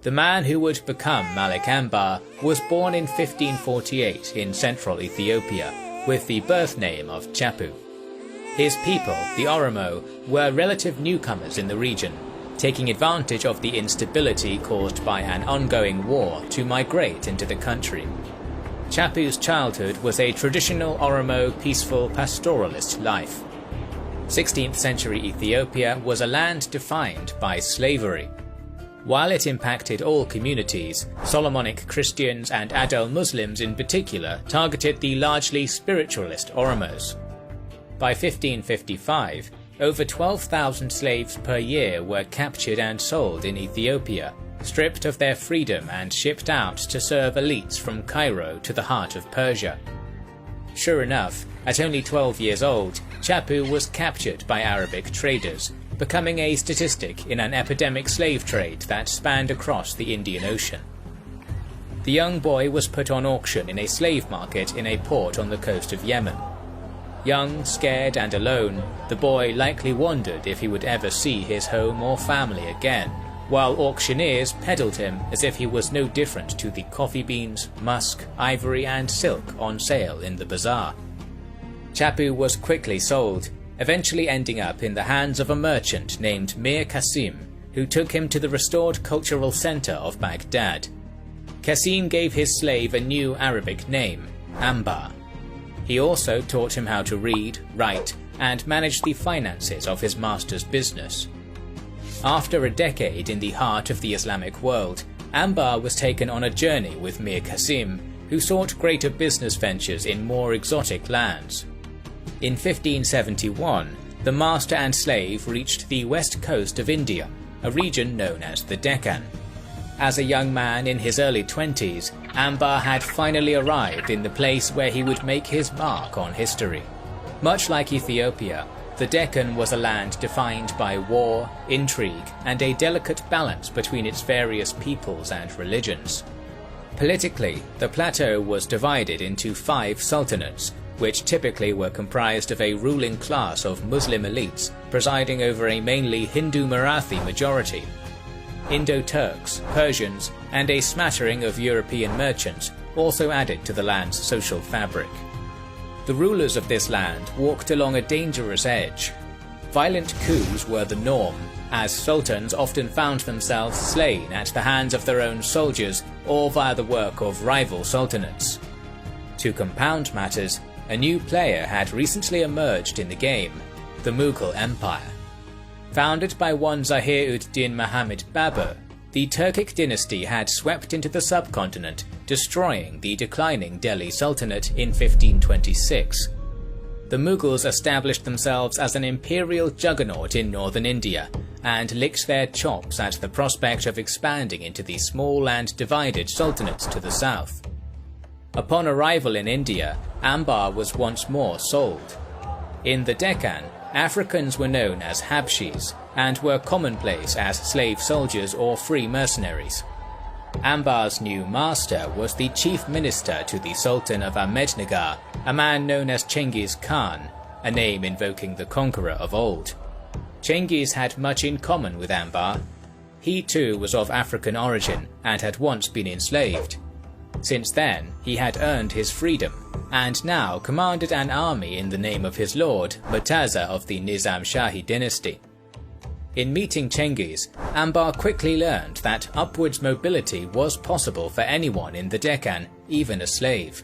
The man who would become Malik Ambar was born in 1548 in central Ethiopia, with the birth name of Chapu. His people, the Oromo, were relative newcomers in the region, taking advantage of the instability caused by an ongoing war to migrate into the country. Chapu's childhood was a traditional Oromo peaceful pastoralist life. 16th century Ethiopia was a land defined by slavery. While it impacted all communities, Solomonic Christians and Adal Muslims in particular targeted the largely spiritualist Oromos. By 1555, over 12,000 slaves per year were captured and sold in Ethiopia, stripped of their freedom and shipped out to serve elites from Cairo to the heart of Persia. Sure enough, at only 12 years old, Chapu was captured by Arabic traders, becoming a statistic in an epidemic slave trade that spanned across the Indian Ocean. The young boy was put on auction in a slave market in a port on the coast of Yemen. Young, scared and alone, the boy likely wondered if he would ever see his home or family again, while auctioneers peddled him as if he was no different to the coffee beans, musk, ivory and silk on sale in the bazaar. Chapu was quickly sold, eventually ending up in the hands of a merchant named Mir Qasim, who took him to the restored cultural center of Baghdad. Qasim gave his slave a new Arabic name, Ambar. He also taught him how to read, write, and manage the finances of his master's business. After a decade in the heart of the Islamic world, Ambar was taken on a journey with Mir Qasim, who sought greater business ventures in more exotic lands. In 1571, the master and slave reached the west coast of India, a region known as the Deccan. As a young man in his early 20s, Ambar had finally arrived in the place where he would make his mark on history. Much like Ethiopia, the Deccan was a land defined by war, intrigue, and a delicate balance between its various peoples and religions. Politically, the plateau was divided into 5 sultanates, which typically were comprised of a ruling class of Muslim elites presiding over a mainly Hindu Marathi majority. Indo-Turks, Persians, and a smattering of European merchants also added to the land's social fabric. The rulers of this land walked along a dangerous edge. Violent coups were the norm, as sultans often found themselves slain at the hands of their own soldiers or via the work of rival sultanates. To compound matters, a new player had recently emerged in the game, the Mughal Empire. Founded by one Zahir-ud-Din Muhammad Babur, the Turkic dynasty had swept into the subcontinent, destroying the declining Delhi Sultanate in 1526. The Mughals established themselves as an imperial juggernaut in northern India, and licked their chops at the prospect of expanding into the small and divided sultanates to the south. Upon arrival in India, Ambar was once more sold. In the Deccan, Africans were known as Habshis, and were commonplace as slave soldiers or free mercenaries. Ambar's new master was the chief minister to the Sultan of Ahmednagar, a man known as Chengiz Khan, a name invoking the conqueror of old. Chengiz had much in common with Ambar. He too was of African origin and had once been enslaved. Since then, he had earned his freedom, and now commanded an army in the name of his lord, Murtaza of the Nizam Shahi dynasty. In meeting Chengiz, Ambar quickly learned that upwards mobility was possible for anyone in the Deccan, even a slave.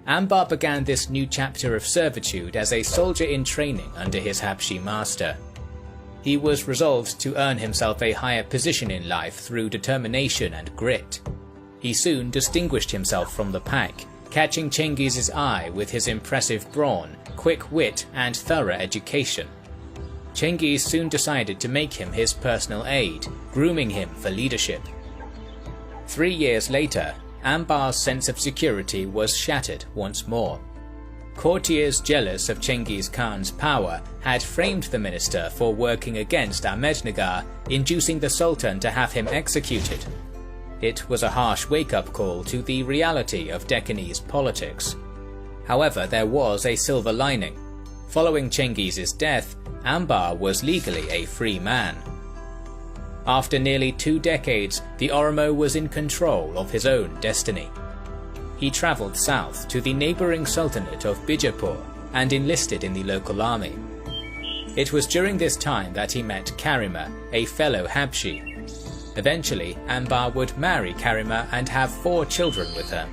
Ambar began this new chapter of servitude as a soldier in training under his Habshi master. He was resolved to earn himself a higher position in life through determination and grit. He soon distinguished himself from the pack, catching Chengiz's eye with his impressive brawn, quick wit, and thorough education. Chengiz soon decided to make him his personal aide, grooming him for leadership. 3 years later, Ambar's sense of security was shattered once more. Courtiers jealous of Chengiz Khan's power had framed the minister for working against Ahmednagar, inducing the Sultan to have him executed. It was a harsh wake-up call to the reality of Deccanese politics. However, there was a silver lining. Following Chengiz's death, Ambar was legally a free man. After nearly 2 decades, the Oromo was in control of his own destiny. He travelled south to the neighbouring Sultanate of Bijapur and enlisted in the local army. It was during this time that he met Karima, a fellow Habshi. Eventually, Ambar would marry Karima and have 4 children with her.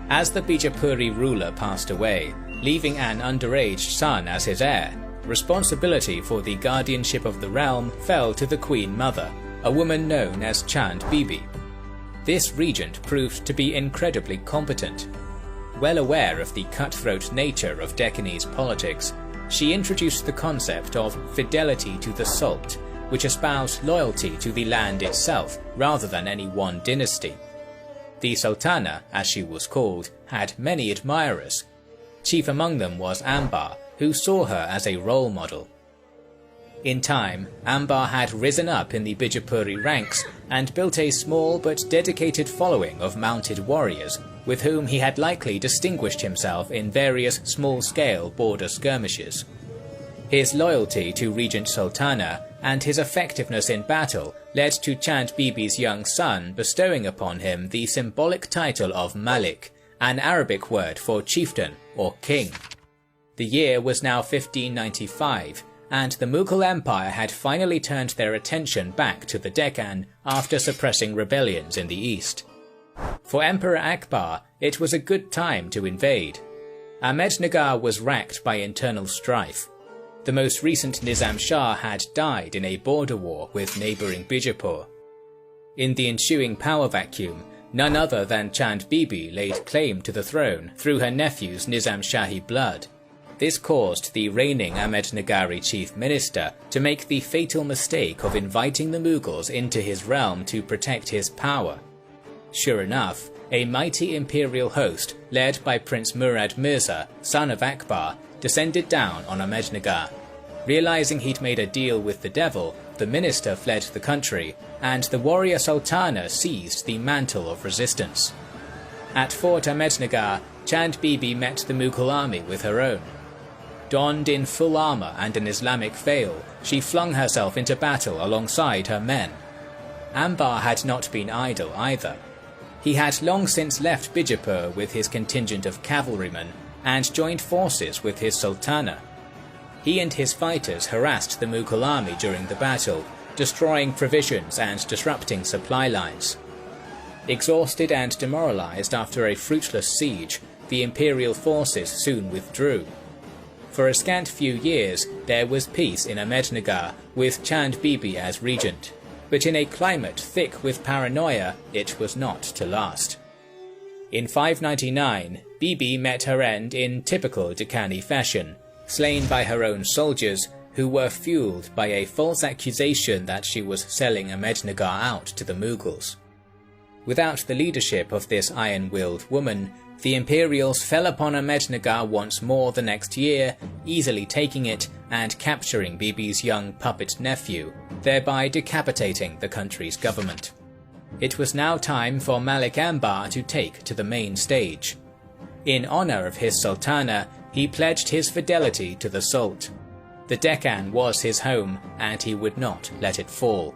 As the Bijapuri ruler passed away, leaving an underage son as his heir, responsibility for the guardianship of the realm fell to the Queen Mother, a woman known as Chand Bibi. This regent proved to be incredibly competent. Well aware of the cutthroat nature of Deccanese politics, she introduced the concept of fidelity to the Sult, which espoused loyalty to the land itself rather than any one dynasty. The Sultana, as she was called, had many admirers. Chief among them was Ambar, who saw her as a role model. In time, Ambar had risen up in the Bijapuri ranks and built a small but dedicated following of mounted warriors, with whom he had likely distinguished himself in various small-scale border skirmishes. His loyalty to Regent Sultana and his effectiveness in battle led to Chand Bibi's young son bestowing upon him the symbolic title of Malik, an Arabic word for chieftain or king. The year was now 1595, and the Mughal Empire had finally turned their attention back to the Deccan after suppressing rebellions in the east. For Emperor Akbar, it was a good time to invade. Ahmednagar was racked by internal strife. The most recent Nizam Shah had died in a border war with neighbouring Bijapur. In the ensuing power vacuum, none other than Chand Bibi laid claim to the throne through her nephew's Nizam Shahi blood. This caused the reigning Ahmednagari chief minister to make the fatal mistake of inviting the Mughals into his realm to protect his power. Sure enough, a mighty imperial host led by Prince Murad Mirza, son of Akbar, descended down on Ahmednagar. Realizing he'd made a deal with the devil, the minister fled the country, and the warrior Sultana seized the mantle of resistance. At Fort Ahmednagar, Chand Bibi met the Mughal army with her own. Donned in full armour and an Islamic veil, she flung herself into battle alongside her men. Ambar had not been idle either. He had long since left Bijapur with his contingent of cavalrymen and joined forces with his Sultana. He and his fighters harassed the Mughal army during the battle, destroying provisions and disrupting supply lines. Exhausted and demoralized after a fruitless siege, the imperial forces soon withdrew. For a scant few years, there was peace in Ahmednagar, with Chand Bibi as regent, but in a climate thick with paranoia, it was not to last. In 599, Bibi met her end in typical Deccani fashion, slain by her own soldiers, who were fueled by a false accusation that she was selling Ahmednagar out to the Mughals. Without the leadership of this iron-willed woman, the Imperials fell upon Ahmednagar once more the next year, easily taking it and capturing Bibi's young puppet nephew, thereby decapitating the country's government. It was now time for Malik Ambar to take to the main stage. In honour of his Sultana, he pledged his fidelity to the Sult. The Deccan was his home, and he would not let it fall.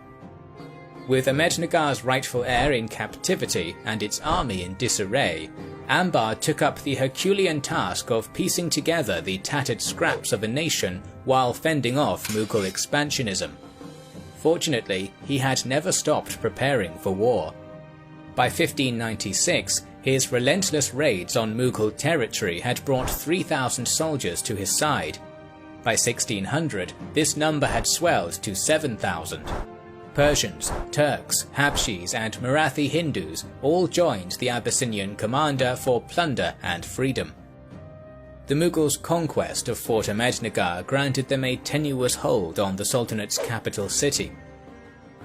With Ahmednagar's rightful heir in captivity and its army in disarray, Ambar took up the Herculean task of piecing together the tattered scraps of a nation while fending off Mughal expansionism. Fortunately, he had never stopped preparing for war. By 1596, his relentless raids on Mughal territory had brought 3,000 soldiers to his side. By 1600, this number had swelled to 7,000. Persians, Turks, Habshis and Marathi Hindus all joined the Abyssinian commander for plunder and freedom. The Mughals' conquest of Fort Ahmednagar granted them a tenuous hold on the Sultanate's capital city.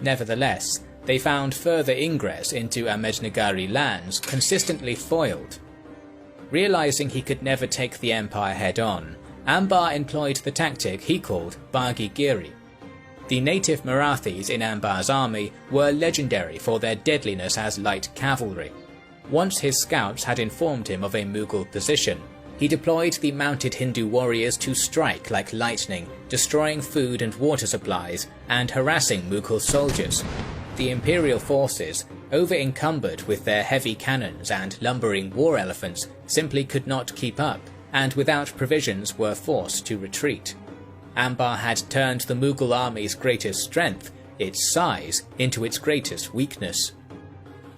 Nevertheless, they found further ingress into Ahmednagari lands consistently foiled. Realizing he could never take the empire head-on, Ambar employed the tactic he called Bagi Giri. The native Marathis in Ambar's army were legendary for their deadliness as light cavalry. Once his scouts had informed him of a Mughal position, He deployed the mounted Hindu warriors to strike like lightning, destroying food and water supplies and harassing Mughal soldiers. The imperial forces, over-encumbered with their heavy cannons and lumbering war elephants, simply could not keep up, and without provisions were forced to retreat. Ambar had turned the Mughal army's greatest strength, its size, into its greatest weakness.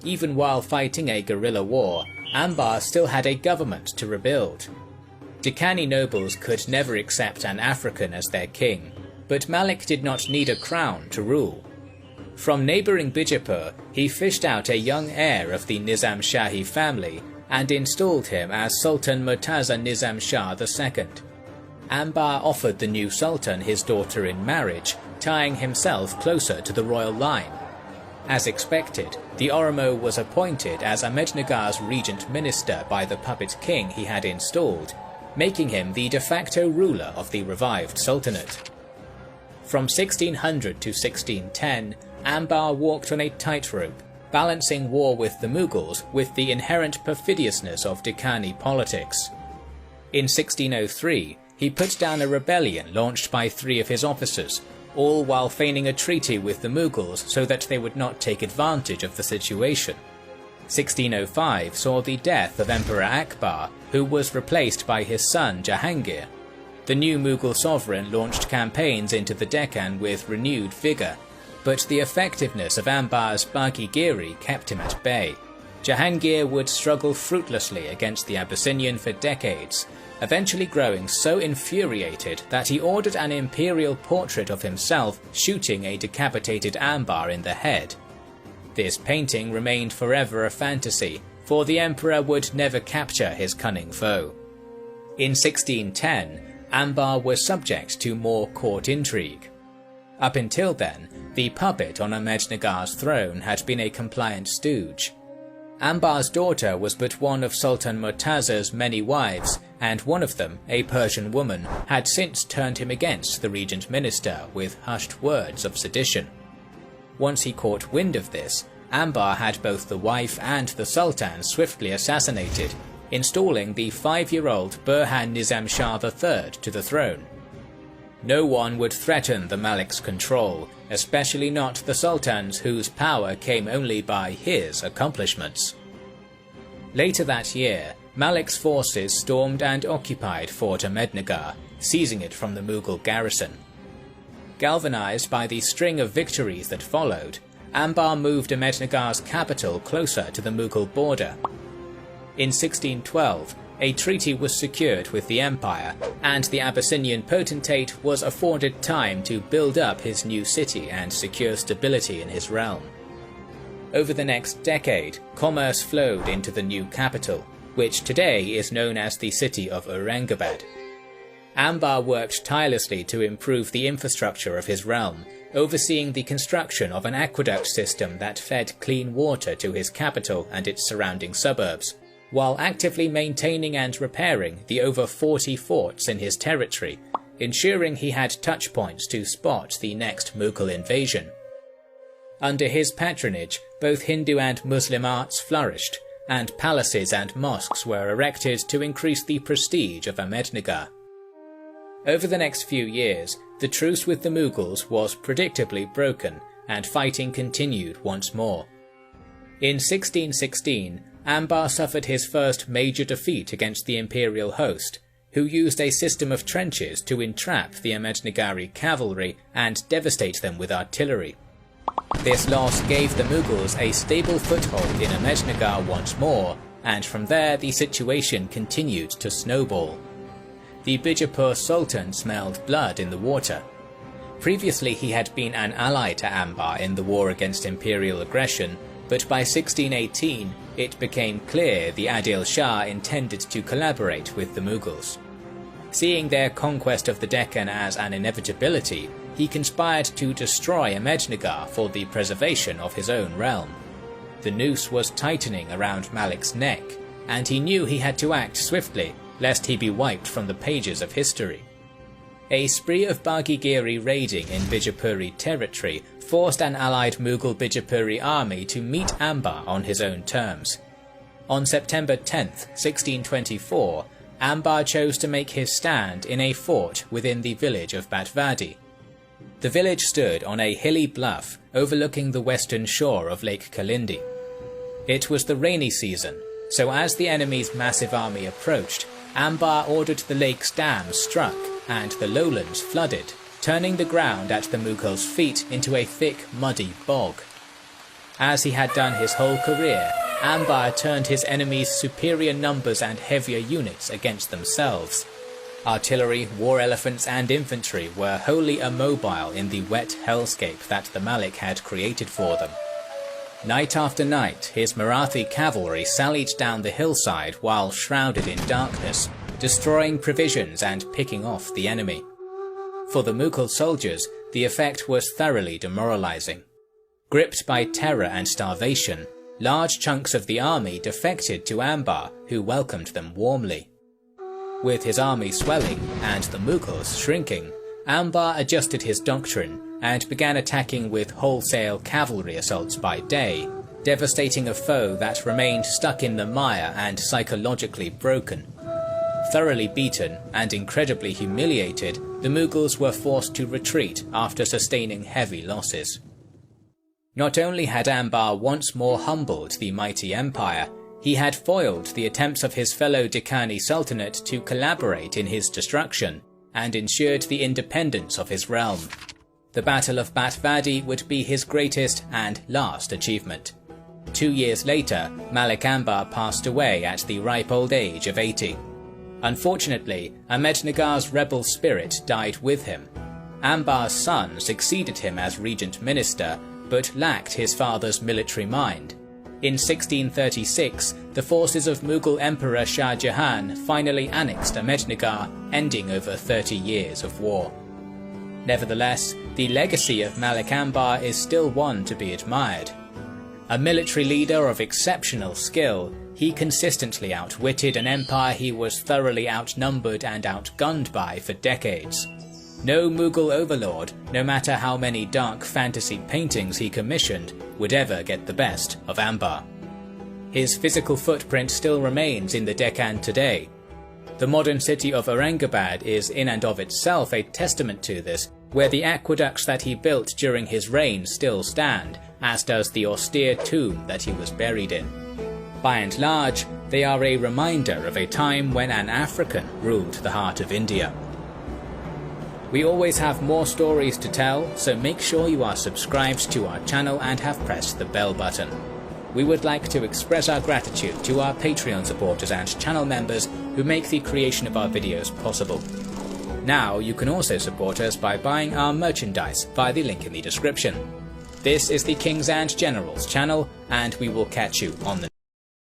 Even while fighting a guerrilla war, Ambar still had a government to rebuild. Deccanee nobles could never accept an African as their king, but Malik did not need a crown to rule. From neighbouring Bijapur, he fished out a young heir of the Nizam Shahi family and installed him as Sultan Murtaza Nizam Shah II. Ambar offered the new sultan his daughter in marriage, tying himself closer to the royal line. As expected, the Oromo was appointed as Ahmednagar's regent minister by the puppet king he had installed, making him the de facto ruler of the revived sultanate. From 1600 to 1610, Ambar walked on a tightrope, balancing war with the Mughals with the inherent perfidiousness of Deccanee politics. In 1603, he put down a rebellion launched by 3 of his officers, all while feigning a treaty with the Mughals so that they would not take advantage of the situation. 1605 saw the death of Emperor Akbar, who was replaced by his son Jahangir. The new Mughal sovereign launched campaigns into the Deccan with renewed vigour, but the effectiveness of Ambar's Baghi-Giri kept him at bay. Jahangir would struggle fruitlessly against the Abyssinian for decades, eventually growing so infuriated that he ordered an imperial portrait of himself shooting a decapitated Ambar in the head. This painting remained forever a fantasy, for the emperor would never capture his cunning foe. In 1610, Ambar was subject to more court intrigue. Up until then, the puppet on Ahmednagar's throne had been a compliant stooge. Ambar's daughter was but one of Sultan Murtaza's many wives, and one of them, a Persian woman, had since turned him against the regent minister with hushed words of sedition. Once he caught wind of this, Ambar had both the wife and the sultan swiftly assassinated, installing the 5-year-old Burhan Nizam Shah III to the throne. No one would threaten the Malik's control, especially not the sultans whose power came only by his accomplishments. Later that year, Malik's forces stormed and occupied Fort Ahmednagar, seizing it from the Mughal garrison. Galvanized by the string of victories that followed, Ambar moved Ahmednagar's capital closer to the Mughal border. In 1612, a treaty was secured with the empire, and the Abyssinian potentate was afforded time to build up his new city and secure stability in his realm. Over the next decade, commerce flowed into the new capital, which today is known as the city of Aurangabad. Ambar worked tirelessly to improve the infrastructure of his realm, overseeing the construction of an aqueduct system that fed clean water to his capital and its surrounding suburbs, while actively maintaining and repairing the over 40 forts in his territory, ensuring he had touchpoints to spot the next Mughal invasion. Under his patronage, both Hindu and Muslim arts flourished, and palaces and mosques were erected to increase the prestige of Ahmednagar. Over the next few years, the truce with the Mughals was predictably broken, and fighting continued once more. In 1616, Ambar suffered his first major defeat against the imperial host, who used a system of trenches to entrap the Ahmednagari cavalry and devastate them with artillery. This loss gave the Mughals a stable foothold in Ahmednagar once more, and from there the situation continued to snowball. The Bijapur Sultan smelled blood in the water. Previously he had been an ally to Ambar in the war against imperial aggression, but by 1618 it became clear the Adil Shah intended to collaborate with the Mughals. Seeing their conquest of the Deccan as an inevitability, he conspired to destroy Ahmednagar for the preservation of his own realm. The noose was tightening around Malik's neck, and he knew he had to act swiftly, lest he be wiped from the pages of history. A spree of Baghi-Giri raiding in Bijapuri territory forced an allied Mughal Bijapuri army to meet Ambar on his own terms. On September 10, 1624, Ambar chose to make his stand in a fort within the village of Batwadi. The village stood on a hilly bluff overlooking the western shore of Lake Kalindi. It was the rainy season, so as the enemy's massive army approached, Ambar ordered the lake's dams struck and the lowlands flooded, turning the ground at the Mughals' feet into a thick, muddy bog. As he had done his whole career, Ambar turned his enemies' superior numbers and heavier units against themselves. Artillery, war elephants and infantry were wholly immobile in the wet hellscape that the Malik had created for them. Night after night, his Marathi cavalry sallied down the hillside while shrouded in darkness, destroying provisions and picking off the enemy. For the Mughal soldiers, the effect was thoroughly demoralizing. Gripped by terror and starvation, large chunks of the army defected to Ambar, who welcomed them warmly. With his army swelling and the Mughals shrinking, Ambar adjusted his doctrine and began attacking with wholesale cavalry assaults by day, devastating a foe that remained stuck in the mire and psychologically broken. Thoroughly beaten and incredibly humiliated, the Mughals were forced to retreat after sustaining heavy losses. Not only had Ambar once more humbled the mighty empire, he had foiled the attempts of his fellow Decani Sultanate to collaborate in his destruction, and ensured the independence of his realm. The Battle of Batwadi would be his greatest and last achievement. 2 years later, Malik Ambar passed away at the ripe old age of 80. Unfortunately, Ahmednagar's rebel spirit died with him. Ambar's son succeeded him as regent minister, but lacked his father's military mind. In 1636, the forces of Mughal Emperor Shah Jahan finally annexed Ahmednagar, ending over 30 years of war. Nevertheless, the legacy of Malik Ambar is still one to be admired. A military leader of exceptional skill, he consistently outwitted an empire he was thoroughly outnumbered and outgunned by for decades. No Mughal overlord, no matter how many dark fantasy paintings he commissioned, would ever get the best of Ambar. His physical footprint still remains in the Deccan today. The modern city of Aurangabad is in and of itself a testament to this, where the aqueducts that he built during his reign still stand, as does the austere tomb that he was buried in. By and large, they are a reminder of a time when an African ruled the heart of India. We always have more stories to tell, so make sure you are subscribed to our channel and have pressed the bell button. We would like to express our gratitude to our Patreon supporters and channel members who make the creation of our videos possible. Now you can also support us by buying our merchandise via the link in the description. This is the Kings and Generals channel, and we will catch you on the